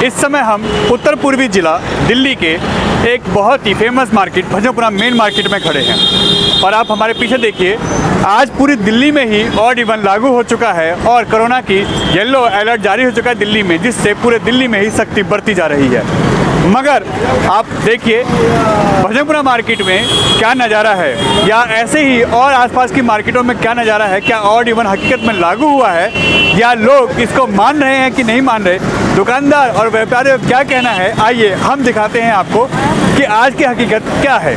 इस समय हम उत्तर पूर्वी ज़िला दिल्ली के एक बहुत ही famous market Bhajanpura main market में खड़े हैं और आप हमारे पीछे देखिए, आज पूरी दिल्ली में ही ऑड इवन लागू हो चुका है और कोरोना की येलो अलर्ट जारी हो चुका है दिल्ली में, जिससे पूरे दिल्ली में ही सख्ती बढ़ती जा रही है। मगर आप देखिए भजनपुरा मार्केट में क्या नज़ारा है या ऐसे ही और आसपास की मार्केटों में क्या नज़ारा है। क्या ऑड इवन हकीकत में लागू हुआ है या लोग इसको मान रहे हैं कि नहीं मान रहे, दुकानदार और व्यापारियों का क्या कहना है, आइए हम दिखाते हैं आपको कि आज की हकीकत क्या है।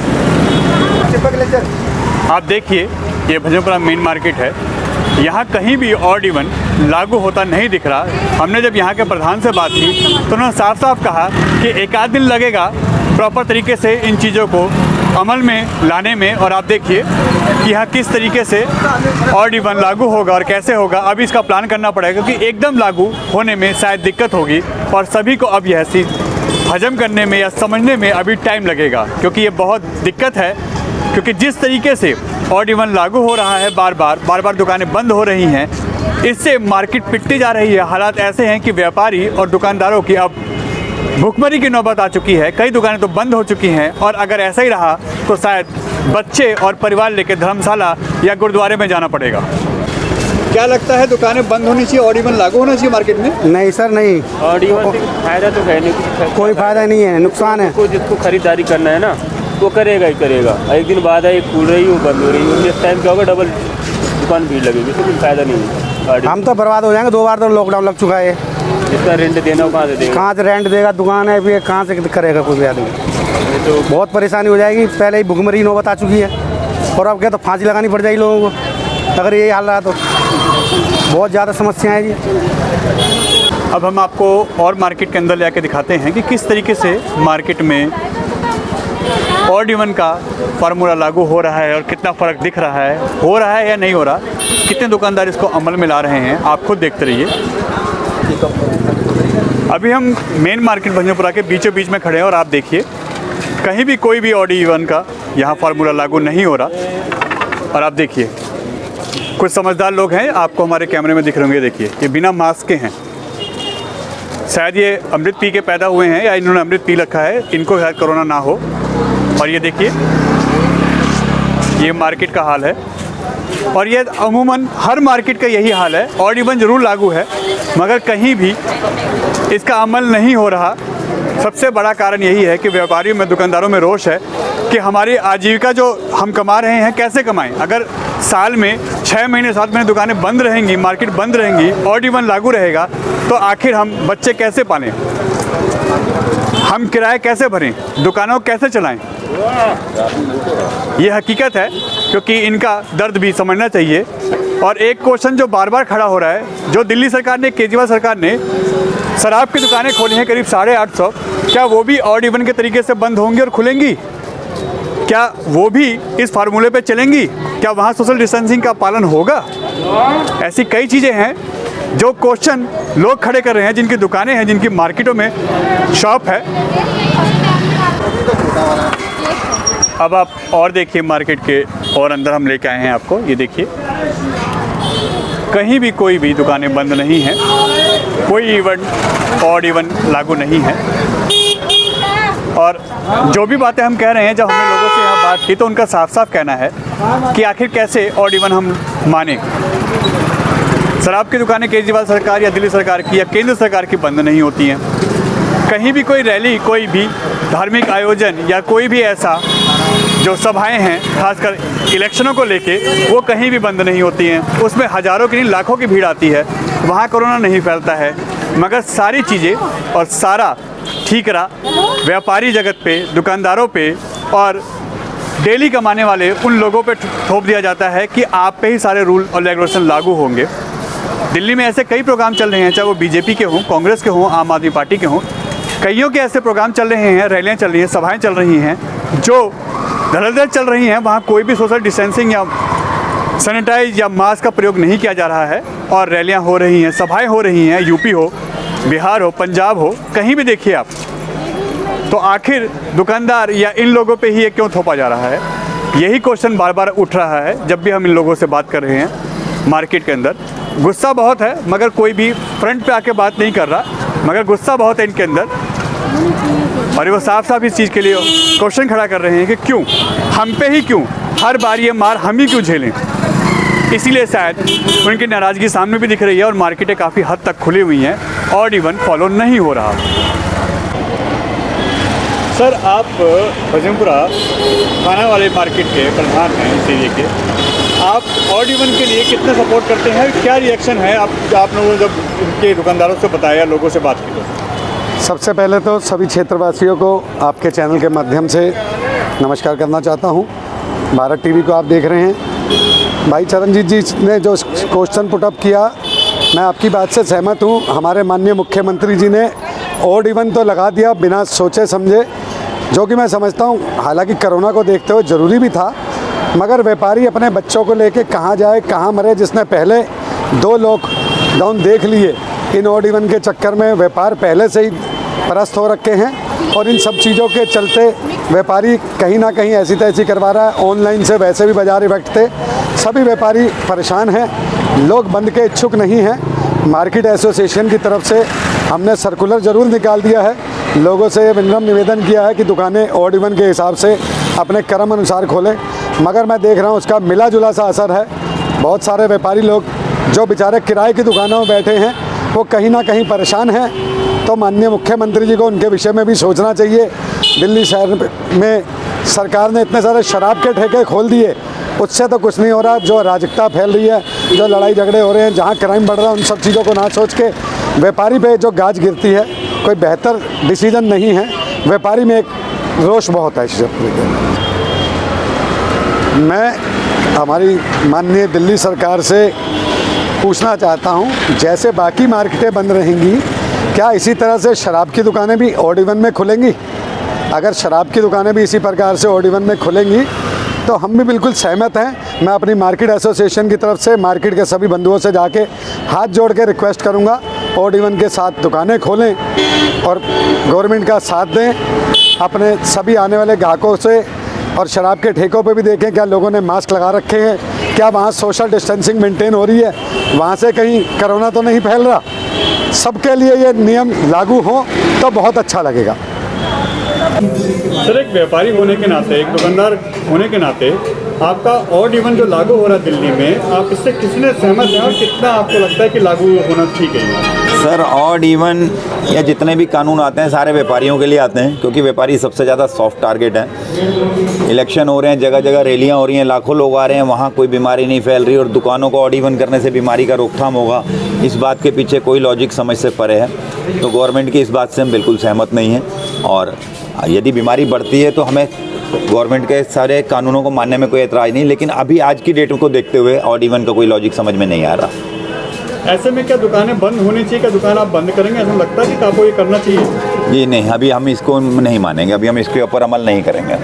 आप देखिए ये भजनपुरा मेन मार्केट है, यहाँ कहीं भी ऑड इवन लागू होता नहीं दिख रहा। हमने जब यहाँ के प्रधान से बात की तो उन्होंने साफ साफ कहा कि एक आध दिन लगेगा प्रॉपर तरीके से इन चीज़ों को अमल में लाने में। और आप देखिए कि यहाँ किस तरीके से ऑड इवन लागू होगा और कैसे होगा, अभी इसका प्लान करना पड़ेगा क्योंकि एकदम लागू होने में शायद दिक्कत होगी और सभी को अब यह चीज़ हजम करने में या समझने में अभी टाइम लगेगा, क्योंकि ये बहुत दिक्कत है। क्योंकि जिस तरीके से ऑड इवन लागू हो रहा है, बार बार दुकानें बंद हो रही हैं, इससे मार्केट पिटती जा रही है। हालात ऐसे हैं कि व्यापारी और दुकानदारों की अब भुखमरी की नौबत आ चुकी है, कई दुकानें तो बंद हो चुकी हैं और अगर ऐसा ही रहा तो शायद बच्चे और परिवार लेकर धर्मशाला या गुरुद्वारे में जाना पड़ेगा। क्या लगता है, दुकानें बंद होनी चाहिए, ऑड इवन लागू होना चाहिए मार्केट में? नहीं सर, नहीं। ऑड इवन से फायदा तो है नहीं, कोई फायदा नहीं है, नुकसान है। जिसको खरीदारी करना है ना वो करेगा ही करेगा। एक दिन बाद है, खुल रही हो बंद हो रही हो, नेक्स्ट टाइम क्या होगा, डबल दुकान भीड़ लगेगी, इससे कोई फायदा नहीं है। हम तो बर्बाद हो जाएंगे, 2 बार तो लॉकडाउन लग चुका है। इसका रेंट देना कहाँ से देगा? कहाँ से रेंट देगा? दुकान है भी, कहाँ से करेगा कोई आदमी? तो बहुत परेशानी हो जाएगी। पहले ही भुखमरी नौबत आ चुकी है और अब क्या तो फांसी लगानी पड़ जाएगी लोगों को अगर यही हाल रहा तो। बहुत ज़्यादा समस्या है जी। अब हम आपको और मार्केट के अंदर ले आके दिखाते हैं कि किस तरीके से मार्केट में ऑड इवन का फार्मूला लागू हो रहा है और कितना फ़र्क दिख रहा है, हो रहा है या नहीं हो रहा, कितने दुकानदार इसको अमल में ला रहे हैं, आप खुद देखते रहिए। अभी हम मेन मार्केट भजनपुरा के बीचों बीच में खड़े हैं और आप देखिए कहीं भी कोई भी ऑड इवन का यहाँ फार्मूला लागू नहीं हो रहा। और आप देखिए कुछ समझदार लोग हैं, आपको हमारे कैमरे में दिख रहे होंगे, देखिए ये बिना मास्क के हैं, शायद ये अमृत पी के पैदा हुए हैं या इन्होंने अमृत पी रखा है, इनको शायद कोरोना ना हो। और ये देखिए ये मार्केट का हाल है और ये अमूमन हर मार्केट का यही हाल है। ऑड इवन ज़रूर लागू है मगर कहीं भी इसका अमल नहीं हो रहा। सबसे बड़ा कारण यही है कि व्यापारियों में, दुकानदारों में रोष है कि हमारी आजीविका जो हम कमा रहे हैं कैसे कमाएं। अगर साल में 6 महीने 7 महीने दुकानें बंद रहेंगी, मार्केट बंद रहेंगी, ऑड इवन लागू रहेगा तो आखिर हम बच्चे कैसे पालें, हम किराए कैसे भरें, दुकानों को कैसे चलाएं। ये हकीकत है, क्योंकि इनका दर्द भी समझना चाहिए। और एक क्वेश्चन जो बार बार खड़ा हो रहा है, जो दिल्ली सरकार ने, केजरीवाल सरकार ने शराब की दुकानें खोली हैं करीब 850, क्या वो भी ऑड इवन के तरीके से बंद होंगी और खुलेंगी? क्या वो भी इस फार्मूले पे चलेंगी? क्या वहाँ सोशल डिस्टेंसिंग का पालन होगा? ऐसी कई चीज़ें हैं जो क्वेश्चन लोग खड़े कर रहे हैं, जिनकी दुकानें हैं, जिनकी मार्केटों में शॉप है। अब आप और देखिए मार्केट के और अंदर हम लेके आए हैं आपको, ये देखिए कहीं भी कोई भी दुकानें बंद नहीं हैं, कोई इवन ऑड इवन लागू नहीं है। और जो भी बातें हम कह रहे हैं, जब हमने लोगों से यहाँ बात की तो उनका साफ साफ कहना है कि आखिर कैसे ऑड इवन हम माने। शराब की दुकानें केजरीवाल सरकार या दिल्ली सरकार की या केंद्र सरकार की बंद नहीं होती हैं। कहीं भी कोई रैली, कोई भी धार्मिक आयोजन या कोई भी ऐसा जो सभाएं हैं, खासकर इलेक्शनों को लेके, वो कहीं भी बंद नहीं होती हैं। उसमें हज़ारों की नहीं लाखों की भीड़ आती है, वहाँ कोरोना नहीं फैलता है। मगर सारी चीज़ें और सारा ठीकरा व्यापारी जगत पे, दुकानदारों पे और डेली कमाने वाले उन लोगों पे थोप दिया जाता है कि आप पे ही सारे रूल और रेगुलेशन लागू होंगे। दिल्ली में ऐसे कई प्रोग्राम चल रहे हैं, चाहे वो बीजेपी के हों, कांग्रेस के हों, आम आदमी पार्टी के हों, कईयों के ऐसे प्रोग्राम चल रहे हैं, रैलियाँ चल रही हैं, सभाएं चल रही हैं जो धड़ल्ले चल रही हैं। वहाँ कोई भी सोशल डिस्टेंसिंग या सैनिटाइज या मास्क का प्रयोग नहीं किया जा रहा है और रैलियाँ हो रही हैं, सभाएं हो रही हैं, यूपी हो, बिहार हो, पंजाब हो, कहीं भी देखिए आप। तो आखिर दुकानदार या इन लोगों पे ही ये क्यों थोपा जा रहा है? यही क्वेश्चन बार बार उठ रहा है जब भी हम इन लोगों से बात कर रहे हैं। मार्केट के अंदर गुस्सा बहुत है मगर कोई भी फ्रंट पे आके बात नहीं कर रहा। मगर गुस्सा बहुत है इनके अंदर और वो साफ साफ इस चीज़ के लिए क्वेश्चन खड़ा कर रहे हैं कि क्यों हम पे ही, क्यों हर बार ये मार हम ही क्यों झेलें। इसीलिए शायद उनकी नाराज़गी सामने भी दिख रही है और मार्केटें काफ़ी हद तक खुली हुई हैं, ऑड इवन फॉलो नहीं हो रहा। सर, आप भजनपुरा खाना वाले मार्केट के प्रधान हैं इस एरिए के, आप ऑड इवन के लिए कितना सपोर्ट करते हैं? क्या रिएक्शन है आप लोगों ने जब उनके दुकानदारों से बताया, लोगों से बात की तो? सबसे पहले तो सभी क्षेत्रवासियों को आपके चैनल के माध्यम से नमस्कार करना चाहता हूँ। भारत टीवी को आप देख रहे हैं। भाई चरणजीत जी ने जो क्वेश्चन पुटअप किया, मैं आपकी बात से सहमत हूँ। हमारे माननीय मुख्यमंत्री जी ने ऑड इवन तो लगा दिया बिना सोचे समझे, जो कि मैं समझता हूँ हालांकि कोरोना को देखते हुए ज़रूरी भी था, मगर व्यापारी अपने बच्चों को लेके कहाँ जाए कहाँ मरे। जिसने पहले 2 लॉकडाउन देख लिए, इन ऑड इवन के चक्कर में व्यापार पहले से ही परस्त हो रखे हैं और इन सब चीज़ों के चलते व्यापारी कहीं ना कहीं ऐसी तैसी करवा रहा है। ऑनलाइन से वैसे भी बाजार इफेक्ट थे, सभी व्यापारी परेशान हैं, लोग बंद के इच्छुक नहीं हैं। मार्केट एसोसिएशन की तरफ से हमने सर्कुलर ज़रूर निकाल दिया है, लोगों से विनम्र निवेदन किया है कि दुकानें ऑड इवन के हिसाब से अपने क्रम अनुसार खोलें, मगर मैं देख रहा हूँ उसका मिला जुला सा असर है। बहुत सारे व्यापारी लोग जो बेचारे किराए की दुकानों में बैठे हैं वो कहीं ना कहीं परेशान हैं। तो माननीय मुख्यमंत्री जी को उनके विषय में भी सोचना चाहिए। दिल्ली शहर में सरकार ने इतने सारे शराब के ठेके खोल दिए, उससे तो कुछ नहीं हो रहा। जो अराजकता फैल रही है, जो लड़ाई झगड़े हो रहे हैं, जहाँ क्राइम बढ़ रहा है, उन सब चीज़ों को ना सोच के व्यापारी पे जो गाज गिरती है, कोई बेहतर डिसीजन नहीं है। व्यापारी में एक रोष बहुत है इस चीज़ को। मैं हमारी माननीय दिल्ली सरकार से पूछना चाहता हूँ, जैसे बाकी मार्केटें बंद रहेंगी, क्या इसी तरह से शराब की दुकानें भी ऑड इवन में खुलेंगी? अगर शराब की दुकानें भी इसी प्रकार से ऑड इवन में खुलेंगी तो हम भी बिल्कुल सहमत हैं। मैं अपनी मार्केट एसोसिएशन की तरफ से मार्केट के सभी बंधुओं से जाके हाथ जोड़ के रिक्वेस्ट करूंगा, ऑड इवन के साथ दुकानें खोलें और गवर्नमेंट का साथ दें। अपने सभी आने वाले ग्राहकों से और शराब के ठेकों पे भी देखें क्या लोगों ने मास्क लगा रखे हैं, क्या वहाँ सोशल डिस्टेंसिंग मेंटेन हो रही है, वहाँ से कहीं कोरोना तो नहीं फैल रहा। सबके लिए ये नियम लागू हो तो बहुत अच्छा लगेगा। सर, एक व्यापारी होने के नाते, एक दुकानदार होने के नाते, आपका ऑड इवन जो लागू हो रहा है दिल्ली में, आप इससे किसने सहमत हैं और कितना आपको लगता है कि लागू होना ठीक है? सर, ऑड इवन या जितने भी कानून आते हैं सारे व्यापारियों के लिए आते हैं, क्योंकि व्यापारी सबसे ज़्यादा सॉफ्ट टारगेट है। इलेक्शन हो रहे हैं, जगह जगह रैलियां हो रही हैं, लाखों लोग आ रहे हैं, वहाँ कोई बीमारी नहीं फैल रही और दुकानों को ऑड इवन करने से बीमारी का रोकथाम होगा, इस बात के पीछे कोई लॉजिक समझ से परे है। तो गवर्नमेंट की इस बात से हम बिल्कुल सहमत नहीं हैं और यदि बीमारी बढ़ती है तो हमें गवर्नमेंट के सारे कानूनों को मानने में कोई एतराज़ नहीं, लेकिन अभी आज की डेट को देखते हुए ऑड इवन का कोई लॉजिक समझ में नहीं आ रहा। ऐसे में क्या दुकानें बंद होनी चाहिए? क्या दुकान आप बंद करेंगे? ऐसा लगता है कि आपको ये करना चाहिए? जी नहीं, अभी हम इसको नहीं मानेंगे, अभी हम इसके ऊपर अमल नहीं करेंगे।